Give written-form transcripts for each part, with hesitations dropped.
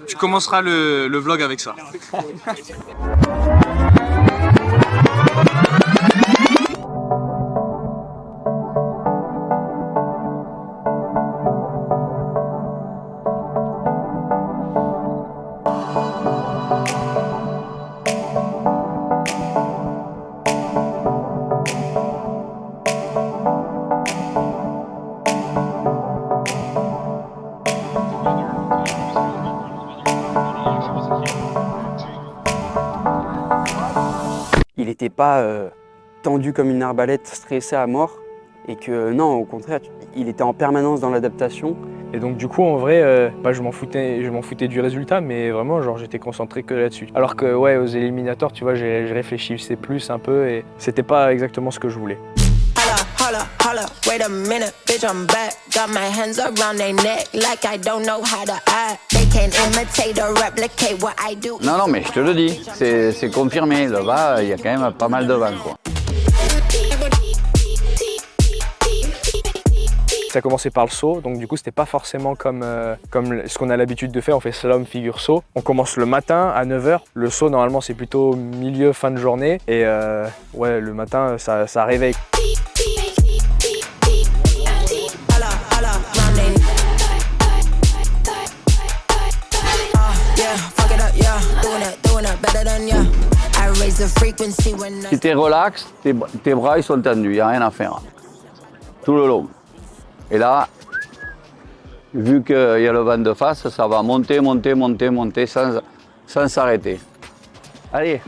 Tu commenceras le vlog avec ça. Il n'était pas tendu comme une arbalète, stressé à mort. Et que non, au contraire, il était en permanence dans l'adaptation. Et donc du coup, en vrai, je m'en foutais du résultat, mais vraiment, genre, j'étais concentré que là-dessus. Alors que ouais, aux éliminatoires, tu vois, j'ai réfléchissais plus un peu et c'était pas exactement ce que je voulais. Holla, wait a minute, bitch, I'm back. Got my hands around their neck like I don't know how to act. They can't imitate or replicate what I do. Non, mais je te le dis, c'est confirmé. Là-bas, il y a quand même pas mal de vent, quoi. Ça commençait par le saut, donc du coup c'était pas forcément comme ce qu'on a l'habitude de faire, on fait slalom, figure, saut. On commence le matin à 9 h, le saut normalement c'est plutôt milieu, fin de journée, et ouais, le matin ça réveille. Si t'es relax, tes bras ils sont tendus, il n'y a rien à faire. Tout le long. Et là, vu qu'il y a le vent de face, ça va monter, monter, monter, monter sans s'arrêter. Allez.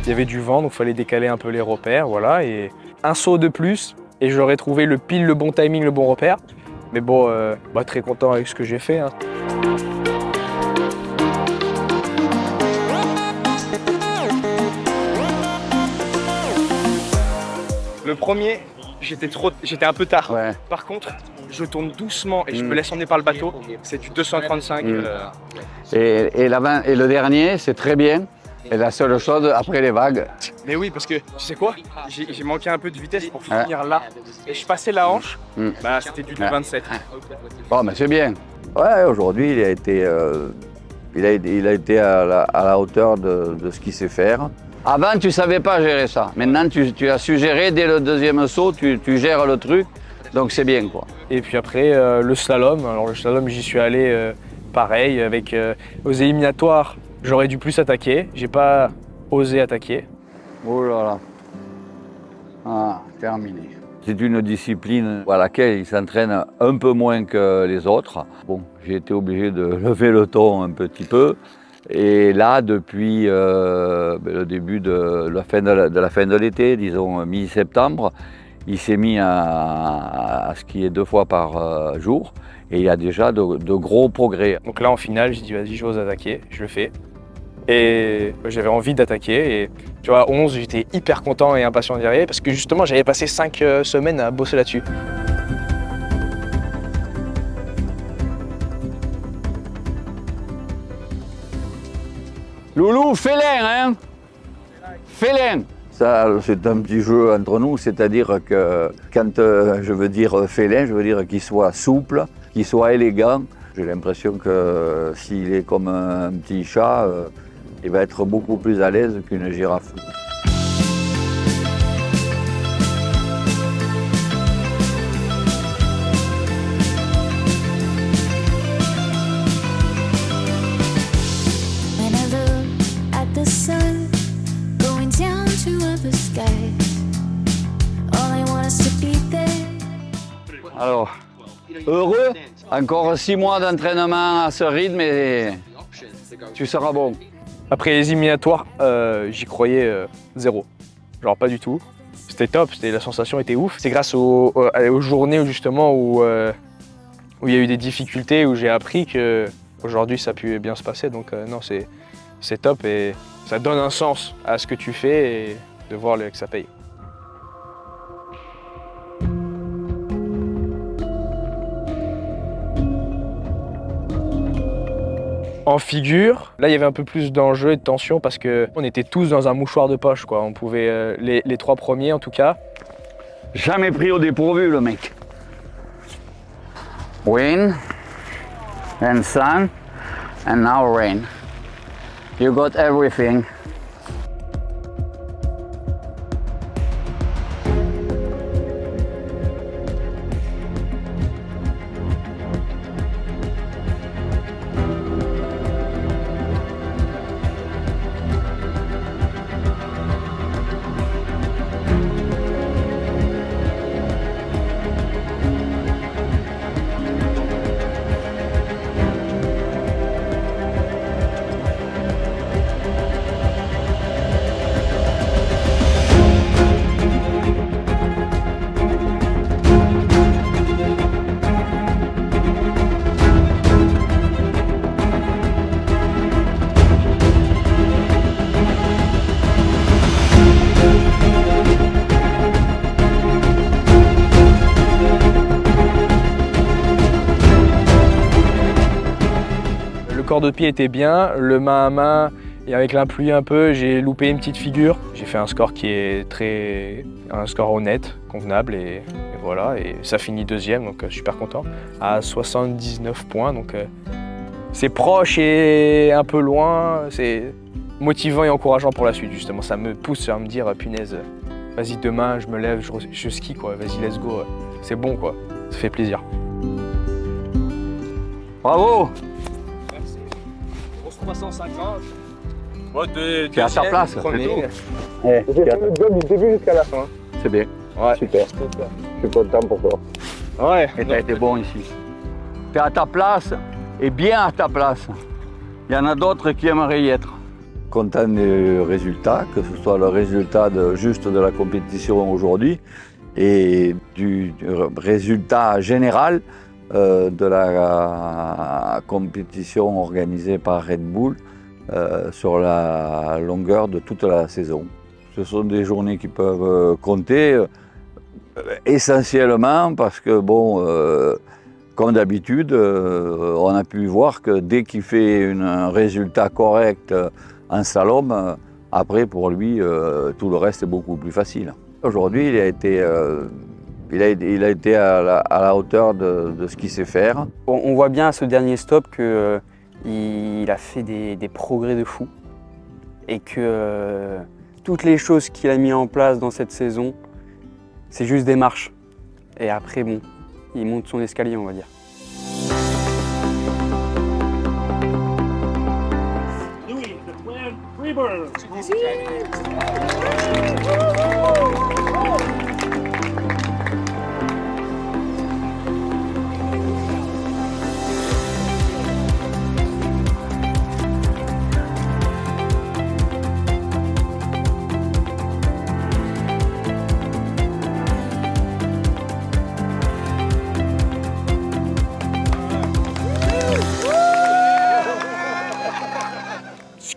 Il y avait du vent, donc il fallait décaler un peu les repères, voilà, et un saut de plus, et j'aurais trouvé le bon timing, le bon repère. Mais bon, très content avec ce que j'ai fait. Hein. Le premier, j'étais un peu tard. Ouais. Par contre, je tourne doucement et je me laisse emmener par le bateau. C'est du 235. Et le dernier, c'est très bien. Et la seule chose, après les vagues. Mais oui, parce que tu sais quoi, j'ai manqué un peu de vitesse pour finir là. Et je passais la hanche, c'était du 2,27. Bon, mais c'est bien. Ouais, aujourd'hui, il a été à la hauteur de ce qu'il sait faire. Avant, tu ne savais pas gérer ça. Maintenant, tu as su gérer dès le deuxième saut, tu gères le truc. Donc, c'est bien, quoi. Et puis après, le slalom. Alors, le slalom, j'y suis allé pareil, avec aux éliminatoires. J'aurais dû plus attaquer, j'ai pas osé attaquer. Oh là là. Ah, terminé. C'est une discipline à laquelle il s'entraîne un peu moins que les autres. Bon, j'ai été obligé de lever le ton un petit peu. Et là, depuis le début de la fin de l'été, disons mi-septembre, il s'est mis à skier 2 fois par jour. Et il y a déjà de gros progrès. Donc là, en finale, j'ai dit, vas-y, j'ose attaquer, je le fais. Et j'avais envie d'attaquer. Et tu vois, à 11, j'étais hyper content et impatient d'y arriver parce que justement, j'avais passé 5 semaines à bosser là-dessus. Loulou, félin, hein? Félin. Ça, c'est un petit jeu entre nous, c'est-à-dire que quand je veux dire félin, je veux dire qu'il soit souple, qu'il soit élégant. J'ai l'impression que s'il est comme un petit chat, il va être beaucoup plus à l'aise qu'une girafe. Alors, heureux, encore 6 mois d'entraînement à ce rythme et tu seras bon. Après les éliminatoires, j'y croyais zéro. Genre pas du tout. C'était top, la sensation était ouf. C'est grâce aux journées où il y a eu des difficultés, où j'ai appris qu'aujourd'hui ça a pu bien se passer. Donc non, c'est top et ça donne un sens à ce que tu fais et de voir que ça paye. En figure, là il y avait un peu plus d'enjeu et de tension parce qu'on était tous dans un mouchoir de poche, quoi. On pouvait, les 3 premiers en tout cas. Jamais pris au dépourvu, le mec. Wind and sun and now rain. You got everything. Le corps de pied était bien, le main à main et avec la pluie un peu, j'ai loupé une petite figure. J'ai fait un score qui est un score honnête, convenable et voilà. Et ça finit 2e, donc super content. À 79 points, donc c'est proche et un peu loin. C'est motivant et encourageant pour la suite justement. Ça me pousse à me dire punaise, vas-y demain je me lève, je skie quoi, vas-y let's go. C'est bon quoi, ça fait plaisir. Bravo! 350. Tu es à ta place, c'est tout. J'ai fait le job du début jusqu'à la fin. C'est bien. Ouais. Super. Je suis content pour toi. Ouais. Et tu as été bon ici. Tu es à ta place et bien à ta place. Il y en a d'autres qui aimeraient y être. Content des résultats, que ce soit le résultat juste de la compétition aujourd'hui et du résultat général de la compétition organisée par Red Bull sur la longueur de toute la saison. Ce sont des journées qui peuvent compter essentiellement parce que, bon, comme d'habitude, on a pu voir que dès qu'il fait un résultat correct en slalom, après pour lui, tout le reste est beaucoup plus facile. Aujourd'hui, il a été à la hauteur de ce qu'il sait faire. On voit bien à ce dernier stop qu'il a fait des progrès de fou et que toutes les choses qu'il a mis en place dans cette saison, c'est juste des marches. Et après, bon, il monte son escalier, on va dire. Louis, the twin Freebirds.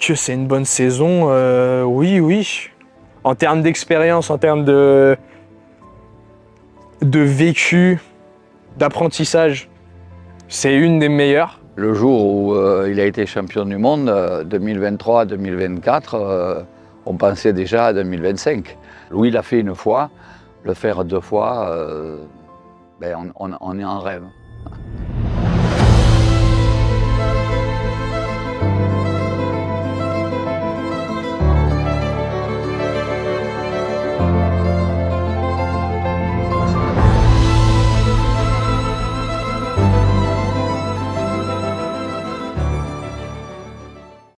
Est-ce que c'est une bonne saison? Oui, oui. En termes d'expérience, en termes de vécu, d'apprentissage, c'est une des meilleures. Le jour où il a été champion du monde, 2023-2024, on pensait déjà à 2025. Louis l'a fait une fois, le faire 2 fois, on est en rêve.